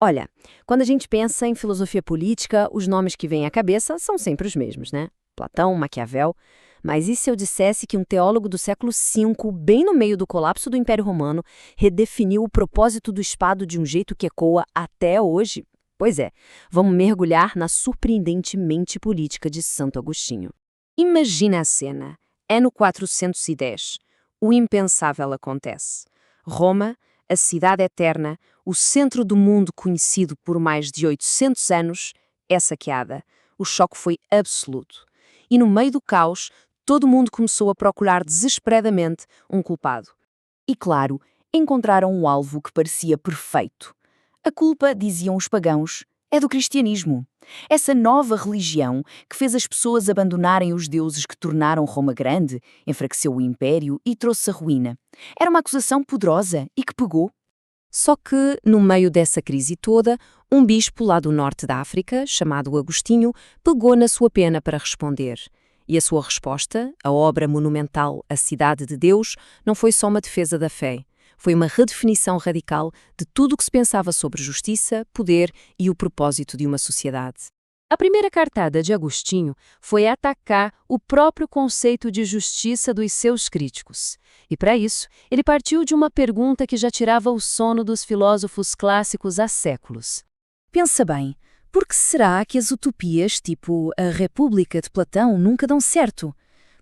Olha, quando a gente pensa em filosofia política, os nomes que vêm à cabeça são sempre os mesmos, né? Platão, Maquiavel. Mas e se eu dissesse que um teólogo do século V, bem no meio do colapso do Império Romano, redefiniu o propósito do espado de um jeito que ecoa até hoje? Pois é, vamos mergulhar na surpreendente mente política de Santo Agostinho. Imagina a cena. É no 410. O impensável acontece. Roma, a cidade eterna, o centro do mundo conhecido por mais de 800 anos, é saqueada. O choque foi absoluto. E no meio do caos, todo mundo começou a procurar desesperadamente um culpado. E claro, encontraram um alvo que parecia perfeito. A culpa, diziam os pagãos, é do cristianismo. Essa nova religião que fez as pessoas abandonarem os deuses que tornaram Roma grande, enfraqueceu o império e trouxe a ruína. Era uma acusação poderosa e que pegou. Só que, no meio dessa crise toda, um bispo lá do norte da África, chamado Agostinho, pegou na sua pena para responder. E a sua resposta, a obra monumental A Cidade de Deus, não foi só uma defesa da fé. Foi uma redefinição radical de tudo o que se pensava sobre justiça, poder e o propósito de uma sociedade. A primeira cartada de Agostinho foi atacar o próprio conceito de justiça dos seus críticos. E para isso, ele partiu de uma pergunta que já tirava o sono dos filósofos clássicos há séculos. Pensa bem, por que será que as utopias, tipo a República de Platão, nunca dão certo?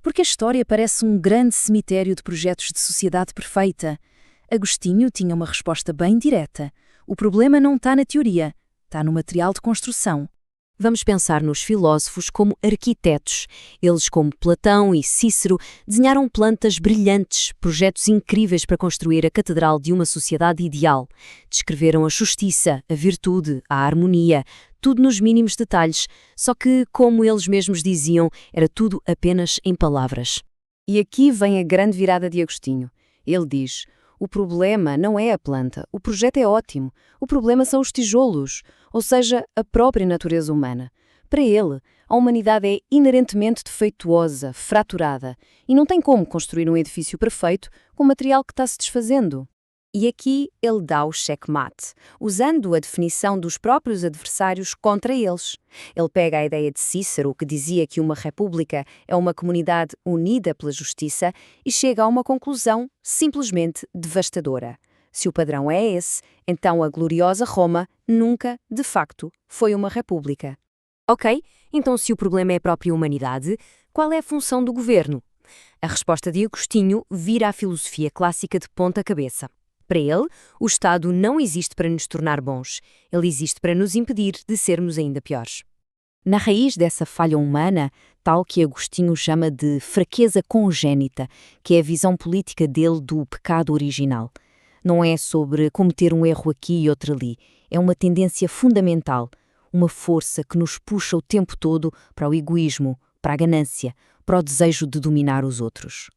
Porque a história parece um grande cemitério de projetos de sociedade perfeita. Agostinho tinha uma resposta bem direta. O problema não está na teoria, está no material de construção. Vamos pensar nos filósofos como arquitetos. Eles, como Platão e Cícero, desenharam plantas brilhantes, projetos incríveis para construir a catedral de uma sociedade ideal. Descreveram a justiça, a virtude, a harmonia, tudo nos mínimos detalhes, só que, como eles mesmos diziam, era tudo apenas em palavras. E aqui vem a grande virada de Agostinho. Ele diz: o problema não é a planta, o projeto é ótimo. O problema são os tijolos, ou seja, a própria natureza humana. Para ele, a humanidade é inerentemente defeituosa, fraturada, e não tem como construir um edifício perfeito com material que está se desfazendo. E aqui ele dá o checkmate, usando a definição dos próprios adversários contra eles. Ele pega a ideia de Cícero, que dizia que uma república é uma comunidade unida pela justiça, e chega a uma conclusão simplesmente devastadora. Se o padrão é esse, então a gloriosa Roma nunca, de facto, foi uma república. Ok, então se o problema é a própria humanidade, qual é a função do governo? A resposta de Agostinho vira a filosofia clássica de ponta cabeça. Para ele, o Estado não existe para nos tornar bons, ele existe para nos impedir de sermos ainda piores. Na raiz dessa falha humana, tal que Agostinho chama de fraqueza congénita, que é a visão política dele do pecado original. Não é sobre cometer um erro aqui e outro ali, é uma tendência fundamental, uma força que nos puxa o tempo todo para o egoísmo, para a ganância, para o desejo de dominar os outros.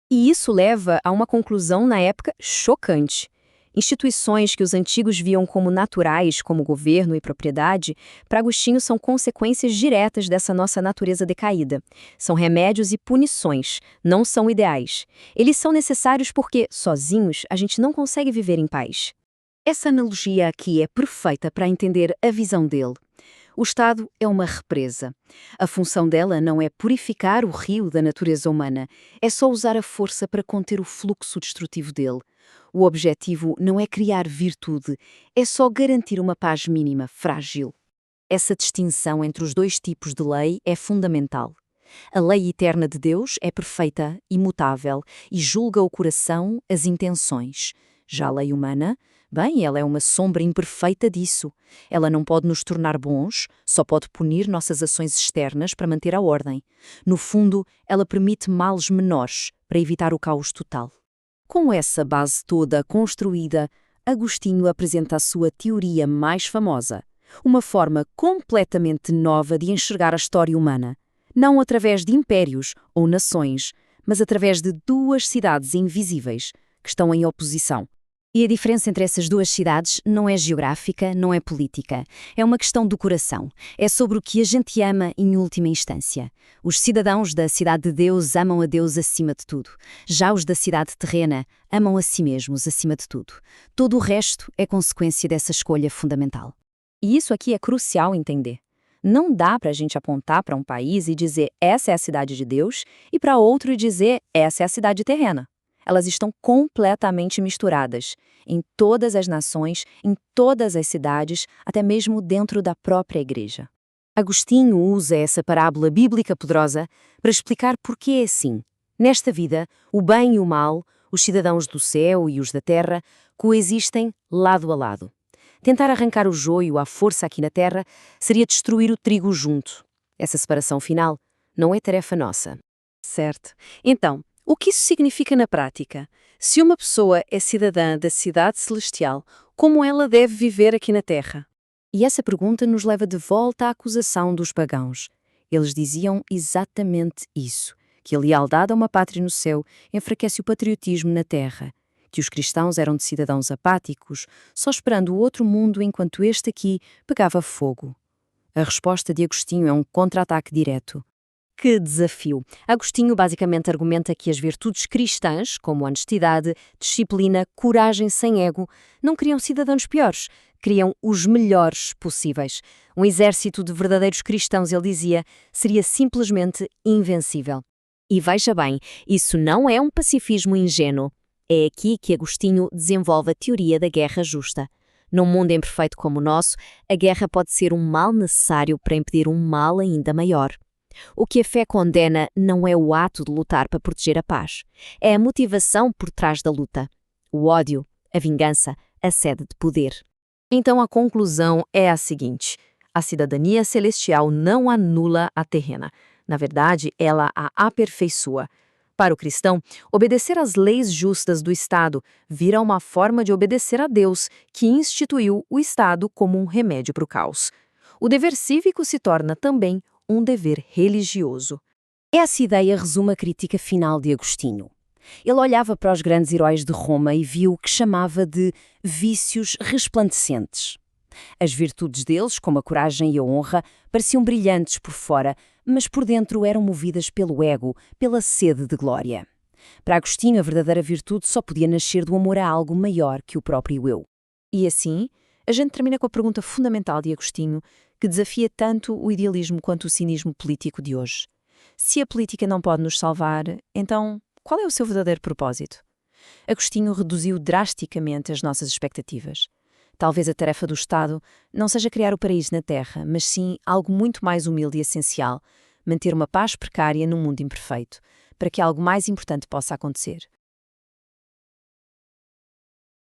E isso leva a uma conclusão na época chocante. Instituições que os antigos viam como naturais, como governo e propriedade, para Agostinho são consequências diretas dessa nossa natureza decaída. São remédios e punições, não são ideais. Eles são necessários porque, sozinhos, a gente não consegue viver em paz. Essa analogia aqui é perfeita para entender a visão dele. O Estado é uma represa. A função dela não é purificar o rio da natureza humana, é só usar a força para conter o fluxo destrutivo dele. O objetivo não é criar virtude, é só garantir uma paz mínima, frágil. Essa distinção entre os dois tipos de lei é fundamental. A lei eterna de Deus é perfeita, imutável e julga o coração, as intenções. Já a lei humana, bem, ela é uma sombra imperfeita disso. Ela não pode nos tornar bons, só pode punir nossas ações externas para manter a ordem. No fundo, ela permite males menores para evitar o caos total. Com essa base toda construída, Agostinho apresenta a sua teoria mais famosa, uma forma completamente nova de enxergar a história humana, não através de impérios ou nações, mas através de duas cidades invisíveis que estão em oposição. E a diferença entre essas duas cidades não é geográfica, não é política. É uma questão do coração. É sobre o que a gente ama em última instância. Os cidadãos da cidade de Deus amam a Deus acima de tudo. Já os da cidade terrena amam a si mesmos acima de tudo. Todo o resto é consequência dessa escolha fundamental. E isso aqui é crucial entender. Não dá para a gente apontar para um país e dizer essa é a cidade de Deus e para outro e dizer essa é a cidade terrena. Elas estão completamente misturadas, em todas as nações, em todas as cidades, até mesmo dentro da própria igreja. Agostinho usa essa parábola bíblica poderosa para explicar por que é assim. Nesta vida, o bem e o mal, os cidadãos do céu e os da terra, coexistem lado a lado. Tentar arrancar o joio à força aqui na terra seria destruir o trigo junto. Essa separação final não é tarefa nossa. Certo. Então, o que isso significa na prática? Se uma pessoa é cidadã da cidade celestial, como ela deve viver aqui na Terra? E essa pergunta nos leva de volta à acusação dos pagãos. Eles diziam exatamente isso, que a lealdade a uma pátria no céu enfraquece o patriotismo na Terra, que os cristãos eram de cidadãos apáticos, só esperando o outro mundo enquanto este aqui pegava fogo. A resposta de Agostinho é um contra-ataque direto. Que desafio! Agostinho basicamente argumenta que as virtudes cristãs, como honestidade, disciplina, coragem sem ego, não criam cidadãos piores, criam os melhores possíveis. Um exército de verdadeiros cristãos, ele dizia, seria simplesmente invencível. E veja bem, isso não é um pacifismo ingênuo. É aqui que Agostinho desenvolve a teoria da guerra justa. Num mundo imperfeito como o nosso, a guerra pode ser um mal necessário para impedir um mal ainda maior. O que a fé condena não é o ato de lutar para proteger a paz. É a motivação por trás da luta. O ódio, a vingança, a sede de poder. Então a conclusão é a seguinte: a cidadania celestial não anula a terrena. Na verdade, ela a aperfeiçoa. Para o cristão, obedecer às leis justas do Estado vira uma forma de obedecer a Deus, que instituiu o Estado como um remédio para o caos. O dever cívico se torna também um dever religioso. Essa ideia resume a crítica final de Agostinho. Ele olhava para os grandes heróis de Roma e viu o que chamava de vícios resplandecentes. As virtudes deles, como a coragem e a honra, pareciam brilhantes por fora, mas por dentro eram movidas pelo ego, pela sede de glória. Para Agostinho, a verdadeira virtude só podia nascer do amor a algo maior que o próprio eu. E assim, a gente termina com a pergunta fundamental de Agostinho, que desafia tanto o idealismo quanto o cinismo político de hoje. Se a política não pode nos salvar, então qual é o seu verdadeiro propósito? Agostinho reduziu drasticamente as nossas expectativas. Talvez a tarefa do Estado não seja criar o paraíso na Terra, mas sim algo muito mais humilde e essencial, manter uma paz precária num mundo imperfeito, para que algo mais importante possa acontecer.